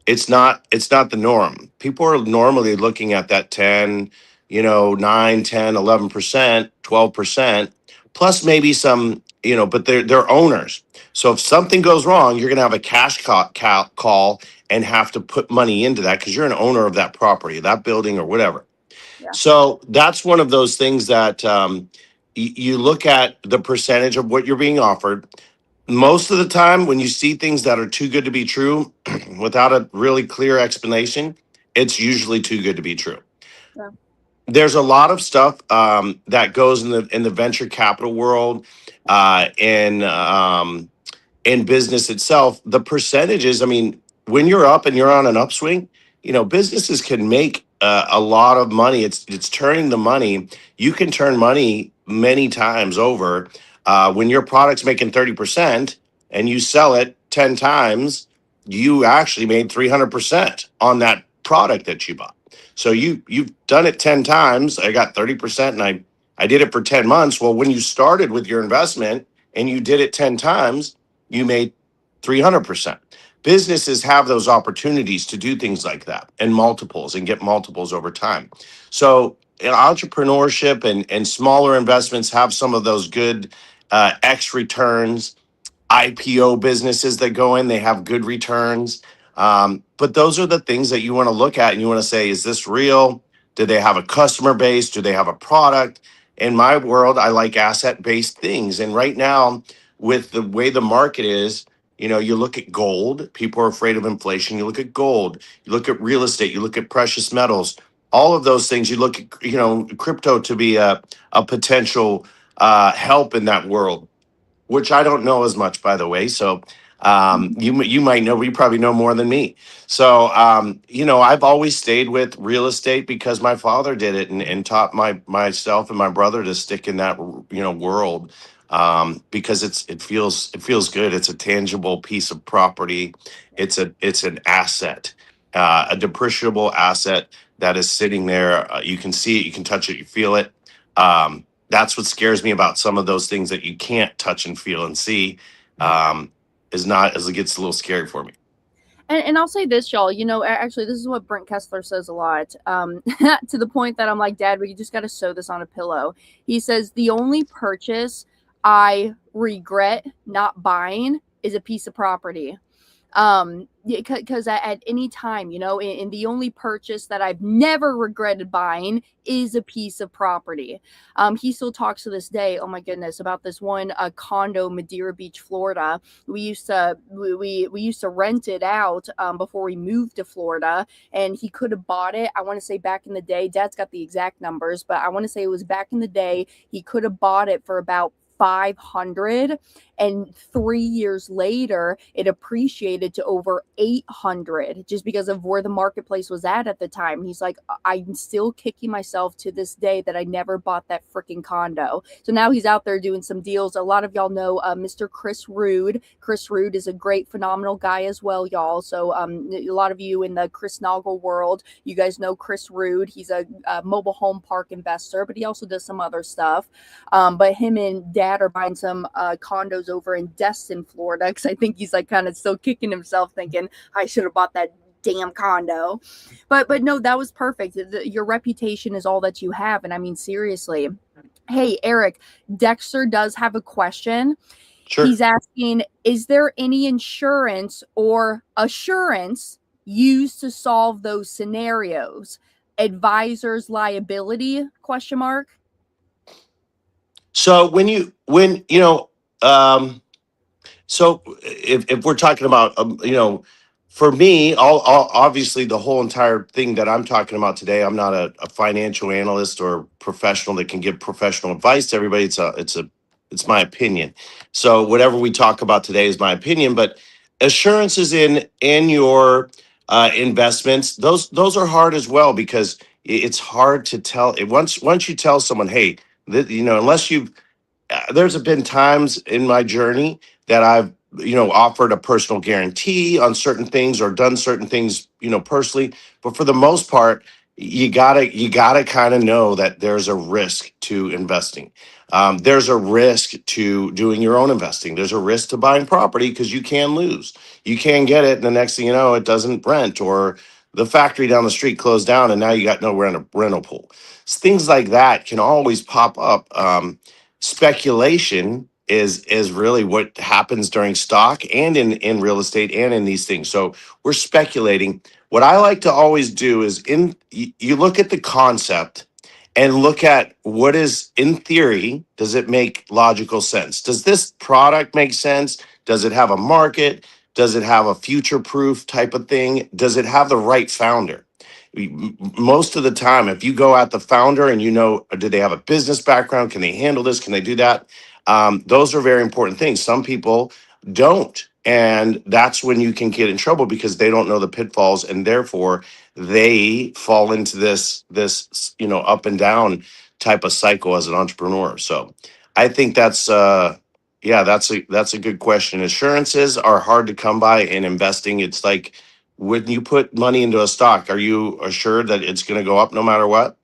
It's not the norm. People are normally looking at that 10, 9, 10, 11%, 12%, plus maybe some, but they're owners. So if something goes wrong, you're going to have a cash call and have to put money into that because you're an owner of that property, that building or whatever. Yeah. So that's one of those things that you look at the percentage of what you're being offered. Most of the time, when you see things that are too good to be true without a really clear explanation, it's usually too good to be true. Yeah. There's a lot of stuff that goes in the venture capital world, in business itself. The percentages, I mean, when you're up and you're on an upswing, businesses can make a lot of money. It's turning the money. You can turn money many times over. When your product's making 30% and you sell it 10 times, you actually made 300% on that product that you bought. So you've done it 10 times. I got 30% and I did it for 10 months. Well, when you started with your investment and you did it 10 times, you made 300%. Businesses have those opportunities to do things like that and multiples and get multiples over time. So entrepreneurship and smaller investments have some of those good X returns. IPO businesses that go in, they have good returns. But those are the things that you want to look at and you want to say, is this real? Do they have a customer base? Do they have a product? In my world, I like asset based things. And right now, with the way the market is, you look at gold, people are afraid of inflation. You look at gold, you look at real estate, you look at precious metals, all of those things. You look at, crypto to be a potential help in that world, which I don't know as much, by the way. So you might know, but you probably know more than me. So I've always stayed with real estate because my father did it and taught myself and my brother to stick in that world, because it feels good. It's a tangible piece of property. It's an asset, a depreciable asset that is sitting there. You can see it, you can touch it, you feel it. That's what scares me about some of those things that you can't touch and feel and see, is not as it gets a little scary for me. And I'll say this, y'all, actually, this is what Brent Kessler says a lot, to the point that I'm like, Dad, we just got to sew this on a pillow. He says, the only purchase I regret not buying is a piece of property. Because at any time, and the only purchase that I've never regretted buying is a piece of property. He still talks to this day, oh my goodness, about this one condo, Madeira Beach, Florida. We used to rent it out before we moved to Florida, and he could have bought it. I want to say back in the day, Dad's got the exact numbers, but I want to say it was back in the day, he could have bought it for about 500, and 3 years later it appreciated to over 800 just because of where the marketplace was at the time. He's like, I'm still kicking myself to this day that I never bought that freaking condo. So now he's out there doing some deals. A lot of y'all know Mr. Chris Rude. Chris Rude is a great, phenomenal guy as well, y'all. So a lot of you in the Chris Noggle world, you guys know Chris Rude. He's a mobile home park investor, but he also does some other stuff. But him and Dad are buying some condos over in Destin, Florida, because I think he's like kind of still kicking himself thinking, I should have bought that damn condo. But no, that was perfect. Your reputation is all that you have. And I mean, seriously. Hey, Eric, Dexter does have a question. Sure. He's asking, is there any insurance or assurance used to solve those scenarios? Advisor's liability, question mark? So so if we're talking about, for me, all obviously the whole entire thing that I'm talking about today, I'm not a financial analyst or professional that can give professional advice to everybody. It's my opinion. So whatever we talk about today is my opinion, but assurances in your investments, those are hard as well, because it's hard to tell. Once you tell someone, hey, unless you've there's been times in my journey that I've offered a personal guarantee on certain things or done certain things, personally. But for the most part, you gotta kind of know that there's a risk to investing. There's a risk to doing your own investing. There's a risk to buying property because you can lose. You can get it, and the next thing you know, it doesn't rent, or the factory down the street closed down, and now you got no rental pool. Things like that can always pop up. Speculation is really what happens during stock and in real estate and in these things. So we're speculating. What I like to always do is you look at the concept and look at what is, in theory, does it make logical sense? Does this product make sense? Does it have a market? Does it have a future proof type of thing? Does it have the right founder? Most of the time, if you go at the founder and do they have a business background? Can they handle this? Can they do that? Those are very important things. Some people don't. And that's when you can get in trouble because they don't know the pitfalls, and therefore they fall into this up and down type of cycle as an entrepreneur. So I think that's a good question. Assurances are hard to come by in investing. It's like when you put money into a stock, are you assured that it's going to go up no matter what?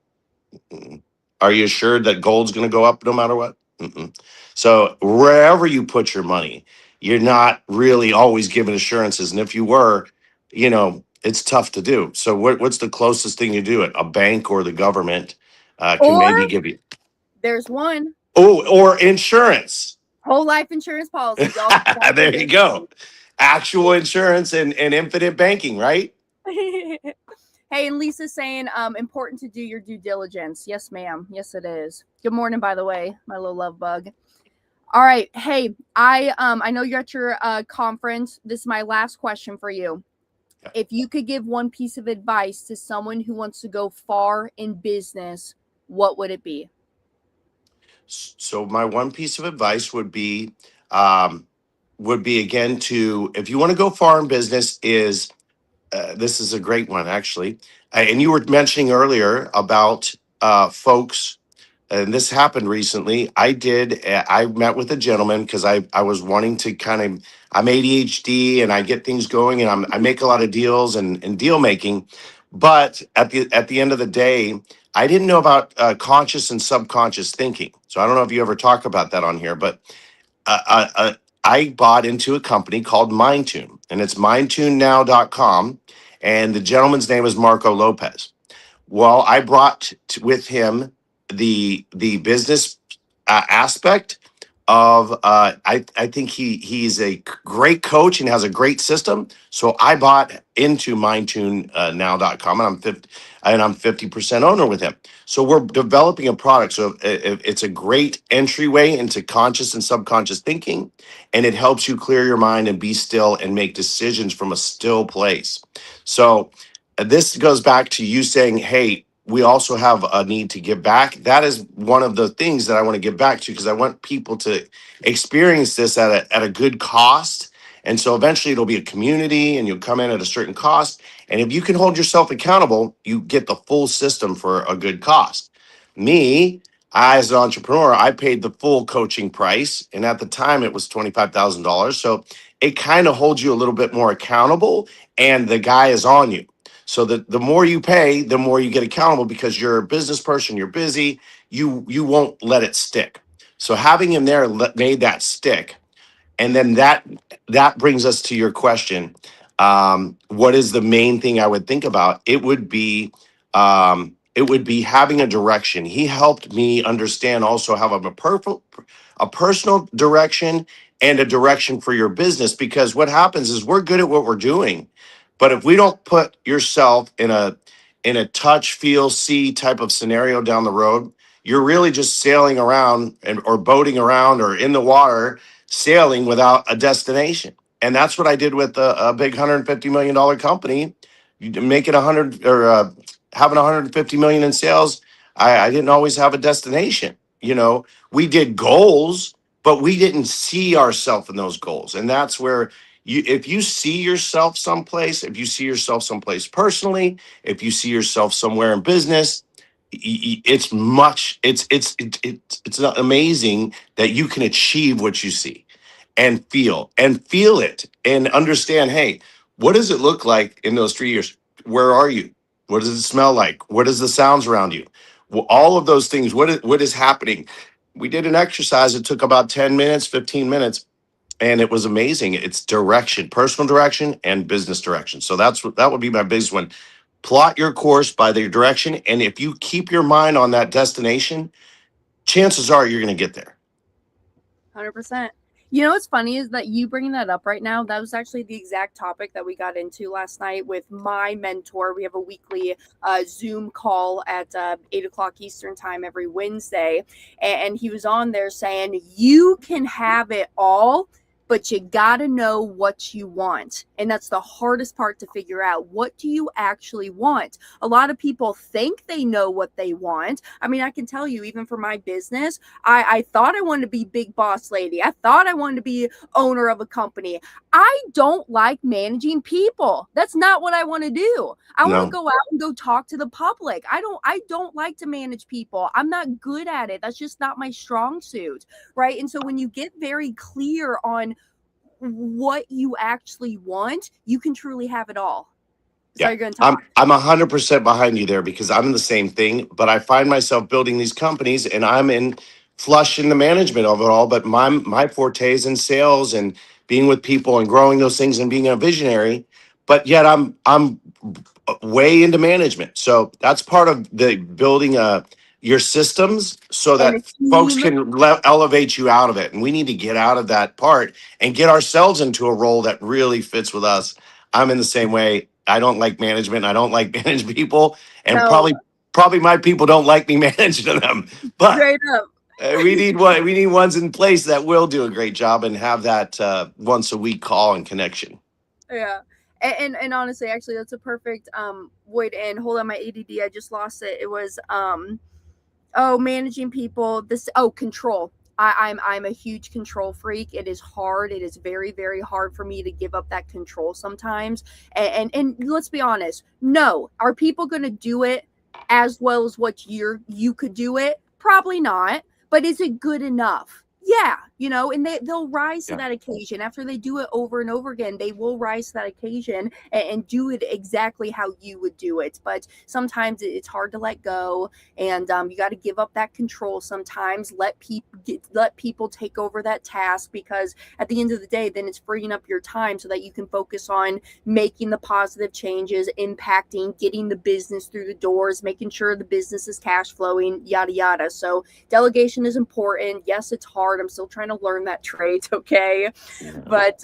Mm-mm. Are you assured that gold's going to go up no matter what? Mm-mm. So wherever you put your money, you're not really always given assurances. And if you were, it's tough to do. So what's the closest thing you do? It a bank or the government can Or maybe give you. there's one Oh, or insurance. whole life insurance policies. Also, that's a There you big go. Actual insurance and infinite banking, right? one. Hey, and Lisa's saying, important to do your due diligence. Yes, ma'am. Yes, it is. Good morning, by the way, my little love bug. All right. Hey, I know you're at your conference. This is my last question for you. If you could give one piece of advice to someone who wants to go far in business, what would it be? So my one piece of advice um, would be again to, if you want to go far in business, is this is a great one actually. And you were mentioning earlier about folks, and this happened recently. I met with a gentleman because I was wanting to I'm ADHD and I get things going, and I make a lot of deals and deal making. But at the end of the day, I didn't know about conscious and subconscious thinking. So I don't know if you ever talk about that on here, but I bought into a company called MindTune, and it's mindtunenow.com. And the gentleman's name is Marco Lopez. Well, I brought with him the business aspect of I think he's a great coach and has a great system. So I bought into mindtunenow.com, and I'm 50% owner with him. So we're developing a product. So it's a great entryway into conscious and subconscious thinking, and it helps you clear your mind and be still and make decisions from a still place. So this goes back to you saying, hey, we also have a need to give back. That is one of the things that I want to give back to, because I want people to experience this at a good cost. And so eventually it'll be a community and you'll come in at a certain cost. And if you can hold yourself accountable, you get the full system for a good cost. Me, as an entrepreneur, I paid the full coaching price. And at the time it was $25,000. So it kind of holds you a little bit more accountable, and the guy is on you. So the more you pay, the more you get accountable, because you're a business person, you're busy, you won't let it stick. So having him there made that stick. And then that brings us to your question. What is the main thing I would think about? It would be having a direction. He helped me understand also how a personal direction and a direction for your business. Because what happens is we're good at what we're doing, but if we don't put yourself in a touch, feel, see type of scenario down the road, you're really just sailing around or boating around or in the water, sailing without a destination. And that's what I did with a big $150 million company. You make it 100 or having 150 million in sales. I didn't always have a destination. We did goals, but we didn't see ourselves in those goals. And that's where if you see yourself someplace, if you see yourself someplace personally, if you see yourself somewhere in business, it's amazing that you can achieve what you see. and feel it and understand, hey, what does it look like in those 3 years? Where are you? What does it smell like? What is the sounds around you? Well, all of those things, what is happening? We did an exercise. It took about 10 minutes, 15 minutes, and it was amazing. It's direction, personal direction and business direction. So that would be my biggest one. Plot your course by the direction. And if you keep your mind on that destination, chances are you're going to get there. 100%. You know what's funny is that you bringing that up right now, that was actually the exact topic that we got into last night with my mentor. We have a weekly Zoom call at 8 o'clock Eastern time every Wednesday. And he was on there saying, you can have it all, but you got to know what you want. And that's the hardest part to figure out. What do you actually want? A lot of people think they know what they want. I mean, I can tell you, even for my business, I thought I wanted to be big boss lady. I thought I wanted to be owner of a company. I don't like managing people. That's not what I want to do. I want to go out and go talk to the public. I don't like to manage people. I'm not good at it. That's just not my strong suit. Right. And so when you get very clear on what you actually want, you can truly have it all. So you're going to talk. I'm 100% behind you there because I'm in the same thing, but I find myself building these companies and I'm in flush in the management of it all. But my forte is in sales and being with people and growing those things and being a visionary. But yet I'm way into management. So that's part of the building your systems so And a that folks team. can elevate you out of it. And we need to get out of that part and get ourselves into a role that really fits with us. I'm in the same way. I don't like management. I don't like manage people, and No, probably my people don't like me managing them. But straight up. we need ones in place that will do a great job and have that once a week call and connection. Yeah. And honestly, actually, that's a perfect way to end. Hold on, my ADD, I just lost it. It was managing people. Control. I'm a huge control freak. It is hard. It is very, very hard for me to give up that control sometimes. And let's be honest. No, are people going to do it as well as what you could do it? Probably not. But is it good enough? Yeah, and they'll rise to that occasion. After they do it over and over again, they will rise to that occasion and do it exactly how you would do it. But sometimes it's hard to let go, and you got to give up that control sometimes. Let people take over that task, because at the end of the day, then it's freeing up your time so that you can focus on making the positive changes, impacting, getting the business through the doors, making sure the business is cash flowing, yada, yada. So delegation is important. Yes, it's hard. I'm still trying to learn that trait. Okay. But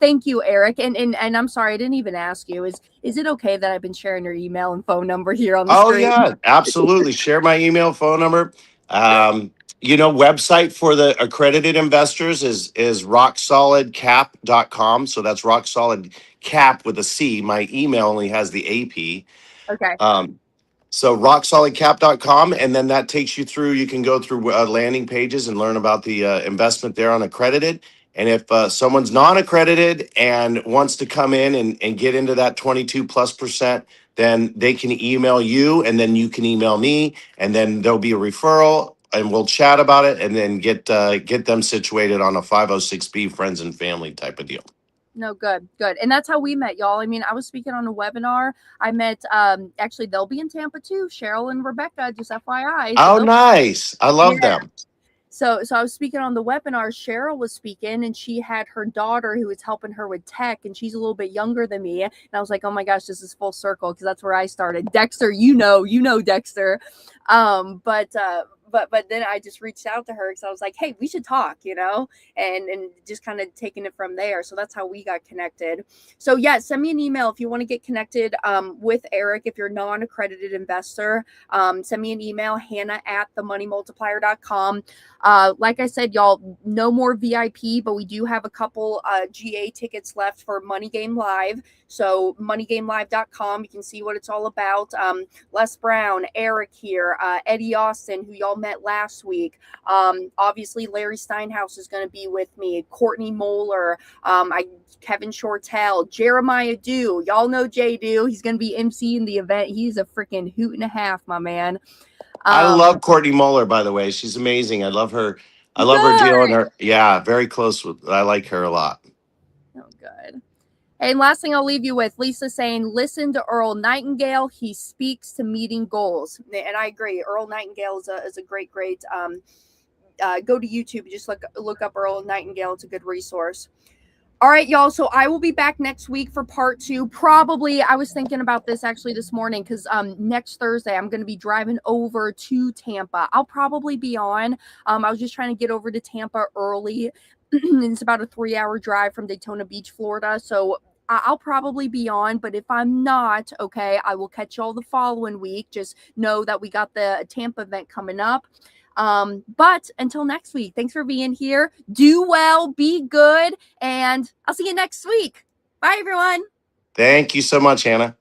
thank you, Eric. And I'm sorry, I didn't even ask you. Is it okay that I've been sharing your email and phone number here on the screen? Yeah, absolutely. Share my email, phone number. Website for the accredited investors is rocksolidcap.com. So that's rock solid cap with a C. My email only has the AP. Okay. So rocksolidcap.com, and then that takes you through. You can go through landing pages and learn about the investment there on accredited. And if someone's non-accredited and wants to come in and get into that 22+%, then they can email you, and then you can email me, and then there'll be a referral, and we'll chat about it, and then get them situated on a 506B friends and family type of deal. No, good. And that's how we met, y'all. I mean, I was speaking on a webinar. I met, actually, they'll be in Tampa too. Cheryl and Rebecca, just FYI. Oh, nice. I love them. So I was speaking on the webinar. Cheryl was speaking, and she had her daughter who was helping her with tech, and she's a little bit younger than me. And I was like, oh my gosh, this is full circle, because that's where I started. Dexter, you know Dexter. But then I just reached out to her because I was like, hey, we should talk, and just kind of taking it from there. So that's how we got connected. So yeah, send me an email if you want to get connected with Eric. If you're a non-accredited investor, send me an email, hannah@themoneymultiplier.com. Like I said, y'all, no more VIP, but we do have a couple GA tickets left for Money Game Live. So moneygamelive.com, you can see what it's all about. Les Brown, Eric here, Eddie Austin, who y'all met last week. Obviously, Larry Steinhaus is going to be with me. Courtney Moeller, Kevin Shortell, Jeremiah Dew. Y'all know Jay Dew. He's going to be emceeing the event. He's a freaking hoot and a half, my man. I love Courtney Moeller, by the way. She's amazing. I love her I love her deal and Good. her. Yeah, very close with. I like her a lot. Oh, good. And last thing I'll leave you with, Lisa saying, listen to Earl Nightingale. He speaks to meeting goals. And I agree. Earl Nightingale is a great. Go to YouTube. Just look up Earl Nightingale. It's a good resource. All right, y'all. So I will be back next week for part 2. Probably, I was thinking about this actually this morning because next Thursday I'm going to be driving over to Tampa. I'll probably be on. I was just trying to get over to Tampa early. It's about a 3-hour drive from Daytona Beach, Florida. So I'll probably be on, but if I'm not, okay, I will catch y'all the following week. Just know that we got the Tampa event coming up. But until next week, thanks for being here. Do well, be good, and I'll see you next week. Bye, everyone. Thank you so much, Hannah.